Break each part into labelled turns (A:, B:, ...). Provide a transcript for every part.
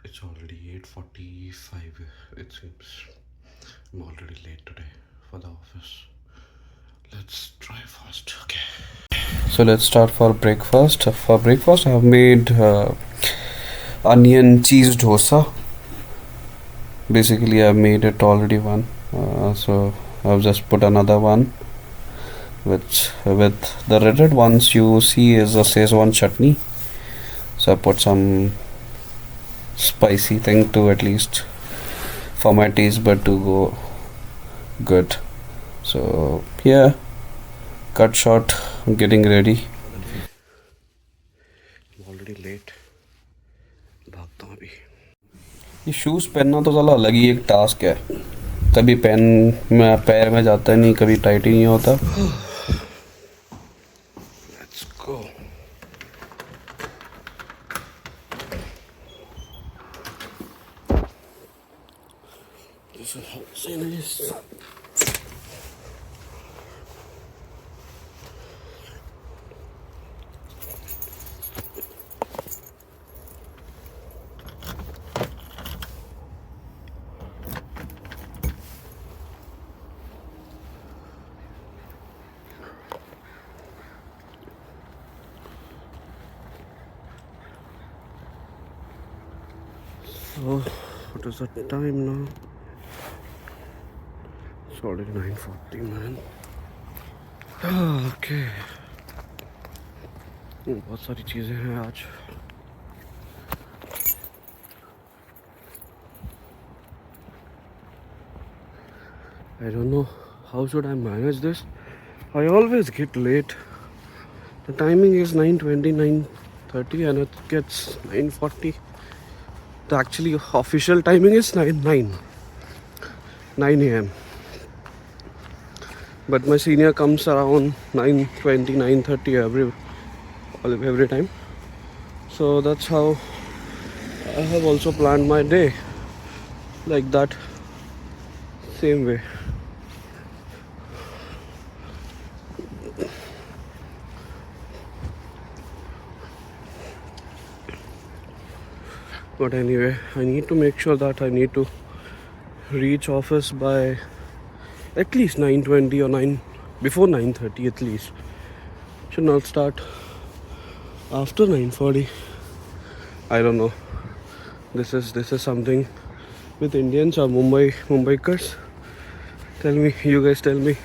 A: It's already 8:45. It seems I'm already late today for the office. Let's try fast. Okay. So let's start for breakfast. For breakfast, I have made onion cheese dosa. Basically, I've made it already one. So I've just put another one, which with the red ones you see is a Szechuan chutney. So I put some spicy thing to at least for my taste bud to go good. So yeah, cut short, getting ready. Already late. भागता हूँ अभी. ये shoes पहनना तो साला अलग ही एक task है. कभी पैन में पैर में जाता नहीं, कभी टाइट ही नहीं होता. Let's go. This is how scene is. So, what is the time now? It's already 9:40, man. Okay. बहुत सारी चीज़ें हैं आज. I don't know how should I manage this. I always get late. The timing is 9:20, 9:30, and it gets 9:40. The actually official timing is 9 a.m. But my senior comes around 9:20, 9:30 every time. So that's how I have also planned my day, like that, same way. But anyway, I need to make sure that I need to reach office by at least 9:20 or before 9:30 at least. Should not start after 9:40. I don't know. This is something with Indians or Mumbaikars. Tell me, you guys tell me.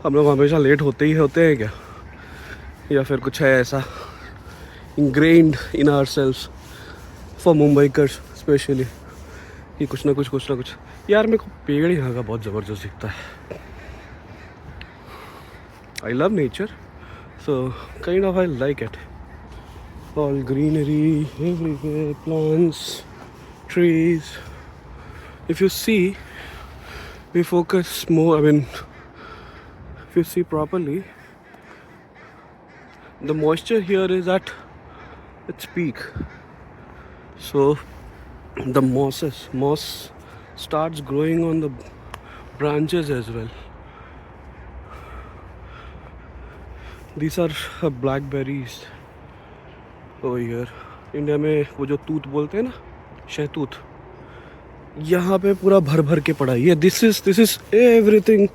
A: हम लोग हमेशा late होते ही होते हैं क्या, या फिर कुछ है ऐसा ingrained in ourselves for Mumbaikars especially कि कुछ ना कुछ. यार मेरे को पेड़ यहाँ का बहुत ज़बरदस्त दिखता है. I love nature, so kind of I like it. All greenery everywhere, plants, trees. If you see, we focus more. I mean, if you see properly, the moisture here is at its peak. So the moss starts growing on the branches as well. These are blackberries over here. India में वो जो तूत बोलते हैं ना, शहतूत, यहाँ पे पूरा भर भर के पड़ा है. ये this is everything.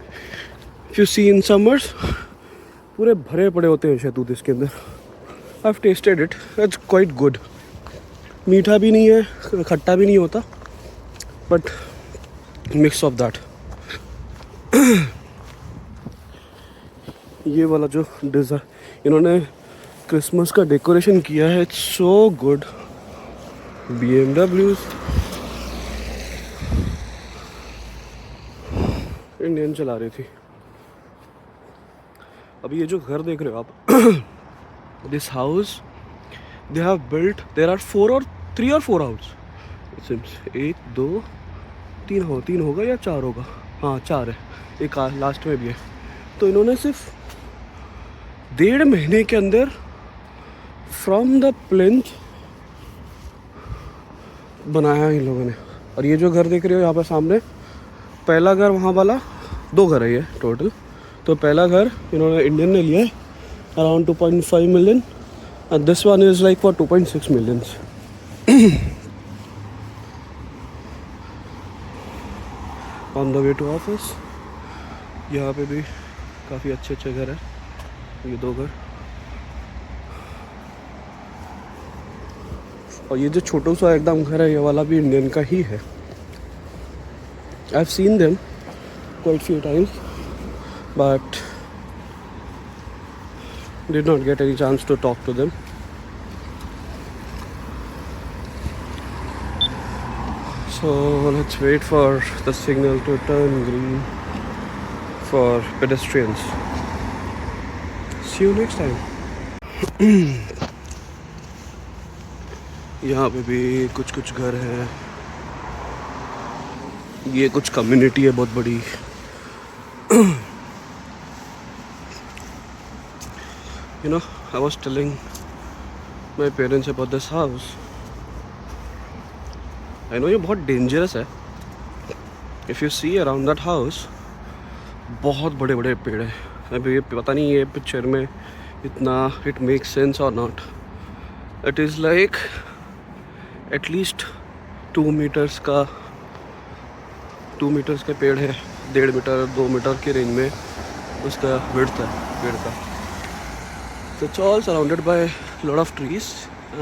A: If you see in summers पूरे भरे पड़े होते हैं शहतूत इसके अंदर. I have tasted it. It's quite good. मीठा भी नहीं है, खट्टा भी नहीं होता, बट मिक्स ऑफ दैट. ये वाला जो डिज़ाइन इन्होंने क्रिसमस का डेकोरेशन किया है, it's so good. BMWs Indian चला रही थी. अभी ये जो घर देख रहे हो आप, this house they have built, there are 3 or 4 house. इट सीम्स 1 2 3 होगा या 4 होगा. हाँ 4 है, एक लास्ट में भी है. तो इन्होंने सिर्फ 1.5 महीने के अंदर फ्रॉम द प्लिंथ बनाया इन लोगों ने. और ये जो घर देख रहे हो यहाँ पर सामने, पहला घर वहाँ वाला, 2 घर है ये टोटल. तो पहला घर इन्होंने इंडियन ने लिया है around 2.5 million, and this one is like for 2.6 million. On the way to office. यहाँ पे भी काफ़ी अच्छे अच्छे घर हैं, ये 2 घर। और ये जो छोटा सा एकदम घर है, ये वाला भी इंडियन का ही है। I have seen them quite few times but did not get any chance to talk to them. So let's wait for the signal to turn green for pedestrians. See you next time. यहाँ पे भी कुछ कुछ घर हैं। ये कुछ community है बहुत बड़ी। You know, I was telling my parents about this house. I know ये बहुत dangerous है. If you see around that house, बहुत बड़े बड़े पेड़ हैं। अभी ये पता नहीं ये पिक्चर में इतना it makes sense or not. It is like at least 2 meters का 2 meters के पेड़ है, 1.5 मीटर 2 मीटर के रेंज में उसका विड्थ है पेड़ का। So it's all surrounded by a lot of trees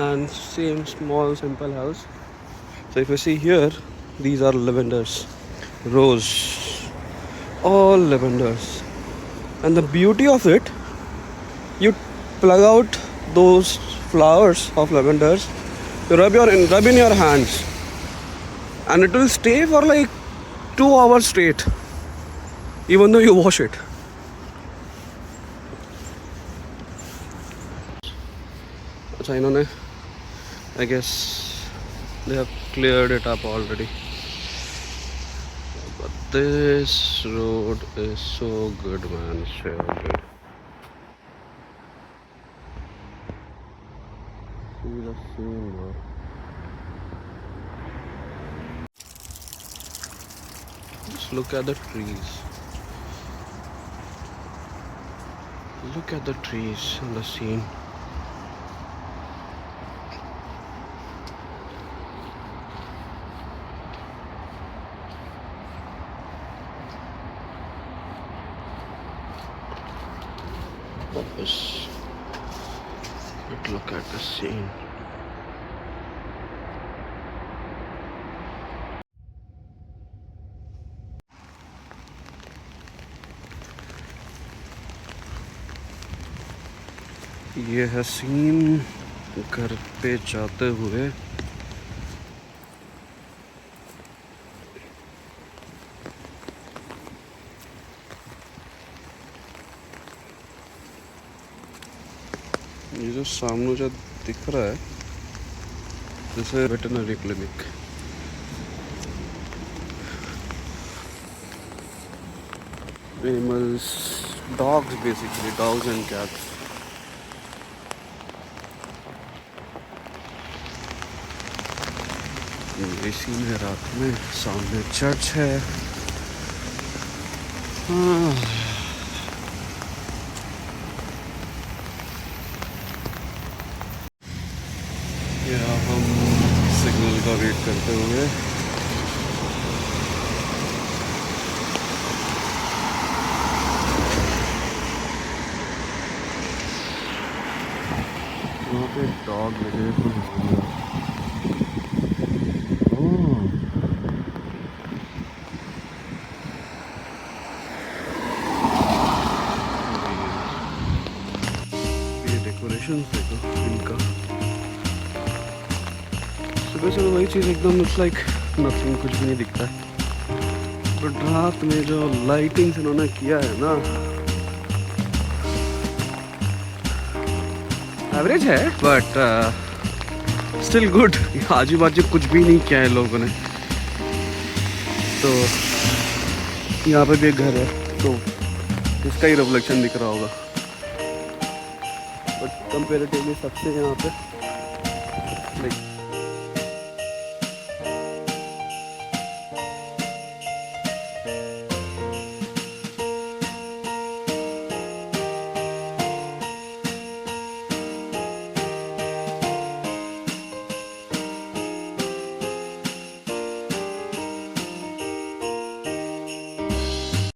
A: and same small simple house. So if you see here, these are lavenders, rose, all lavenders. And the beauty of it, you plug out those flowers of lavenders, you rub in your hands, and it will stay for like 2 hours straight, even though you wash it. अच्छा इन्होंने I guess they have cleared it up already, but this road is so good, man, so good. See the scene, bro. Just look at the trees. Look at the trees and the scene. Look at the scene. ये है scene घर पे जाते हुए। ये जो सामने जो दिख रहा है जैसे veterinary clinic. Animals, dogs, basically dogs and cats. ये सीन है रात में, सामने चर्च है। यहाँ हम सिग्नल का वेट करते हुए वहाँ पे डॉग लगे हुए। डेकोरेशन देखो इनका, सुबह सुबह वही चीज़ एकदम इट्स लाइक नथिंग, कुछ भी नहीं दिखता है। बट रात में जो लाइटिंग्स इन्होंने किया है ना, एवरेज है बट स्टिल गुड। आजू बाजू कुछ भी नहीं किया है लोगों ने। तो यहाँ पे भी एक घर है तो इसका ही रिफ्लेक्शन दिख रहा होगा। बट कंपेरेटिवली सबसे यहाँ पे लाइक